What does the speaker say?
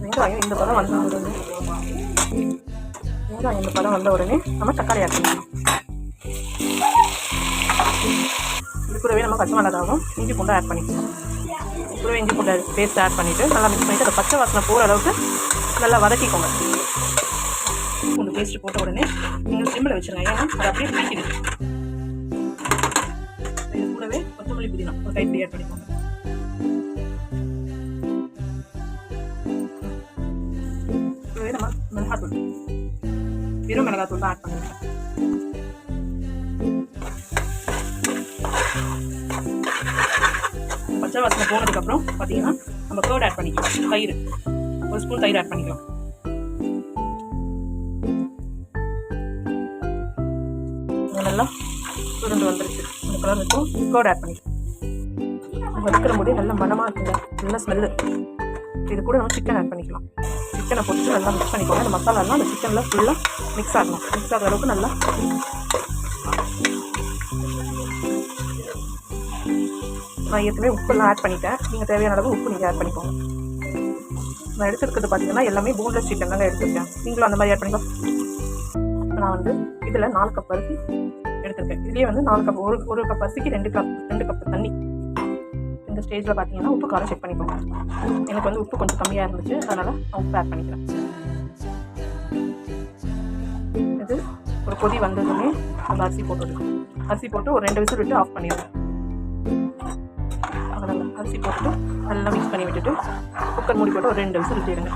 வெங்காயம் இந்த பதம் வந்த உடனே நம்ம தக்காளி ஆட் பண்ணிக்கலாம். இது கூடவே நம்ம பச்சை மிளகாவும் இஞ்சி பூண்டு ஆட் பண்ணிக்கலாம். கூடவே இஞ்சி பூண்டு பேஸ்ட் ஆட் பண்ணிவிட்டு நல்லா மிக்ஸ் பண்ணிவிட்டு அந்த பச்சை வாசனை போகிற அளவுக்கு நல்லா வதக்கிக்கோங்க. பூண்டு பேஸ்ட்டு போட்ட உடனே நீங்கள் சிம்மில் வச்சுருங்க, ஏன்னா அது அப்படியே பிடிக்குது. இது கூடவே கொத்தமல்லி புதினா ஒரு கைப்பிடி ஆட் பண்ணிக்கோங்க. கூடவே நம்ம மிளகாத்தூள், வெறும் மிளகாத்தூள் தான் ஆட் பண்ணிக்கலாம். பச்சை வாசனை போனதுக்கப்புறம் பார்த்தீங்கன்னா நம்ம கர்ட் ஆட் பண்ணிக்கலாம். தயிர் ஒரு ஸ்பூன் தயிர் ஆட் பண்ணிக்கலாம். நல்லா சுருண்டு வந்துருச்சு இந்த கலர் இருக்கும். கர்ட் ஆட் பண்ணிக்கலாம். வதக்கிற போதே நல்ல மனமாக இருக்குங்க, நல்ல ஸ்மெல்லு. இது கூட நம்ம சிக்கன் ஆட் பண்ணிக்கலாம். சிக்கனை போட்டு நல்லா மிக்ஸ் பண்ணிக்கோங்க. அந்த மசாலாலாம் அந்த சிக்கனில் ஃபுல்லாக மிக்ஸ் ஆகணும். மிக்ஸ் ஆகிற அளவுக்கு நல்லா நான் ஏற்கனவே உப்புலாம் ஆட் பண்ணிட்டேன். நீங்கள் தேவையான அளவு உப்பு நீங்கள் ஆட் பண்ணிக்கோங்க. நான் எடுத்துருக்கிறது பார்த்தீங்கன்னா எல்லாமே போன்லெஸ் சிக்கன் தாங்க எடுத்துருக்கேன். நீங்களும் அந்த மாதிரி ஆட் பண்ணிக்கோ. நான் வந்து இதில் 4 கப் அரிசி எடுத்துருக்கேன். இதுலேயே வந்து 4 கப், ஒரு கப் அரிசிக்கு 2 கப் தண்ணி. இந்த ஸ்டேஜில் பார்த்தீங்கன்னா உப்பு காரம் செக் பண்ணிக்கோங்க. எனக்கு வந்து உப்பு கொஞ்சம் கம்மியாக இருந்துச்சு, அதனால் நான் உப்பு ஆட் பண்ணிக்கிறேன். இது ஒரு கொதி வந்ததுமே அந்த அரிசி போட்டு ஒரு 2 விசில் விட்டு ஆஃப் பண்ணிடுவேன். அதனால் அரிசி போட்டு நல்லா மிக்ஸ் பண்ணி விட்டுட்டு குக்கர் மூடி போட்டு ஒரு 2 விசில் விட்டுடுங்க.